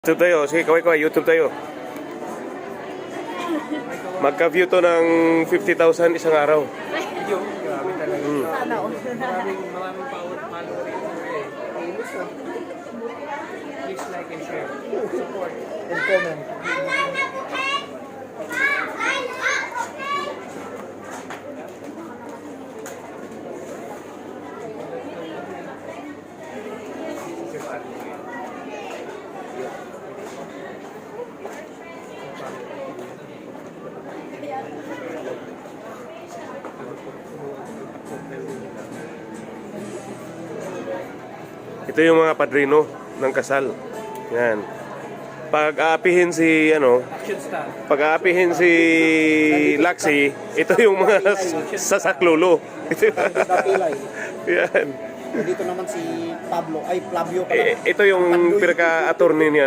YouTube tayo. Sige, kaway-kaway. YouTube tayo. Magka-view to ng 50,000 isang araw. Yung, grabe talaga. Sana all. Maraming follower rin eh. Famous ah. Please like and share. Support and comment. Ito yung mga padrino ng kasal. Yan. Pag-aapihin si Action star. pag-aapihin si Laxi, ito yung mga sasaklolo. Pilay. Yan. Dito naman si Pablo, ay Flavio pala. Ito yung pinaka-attorney ni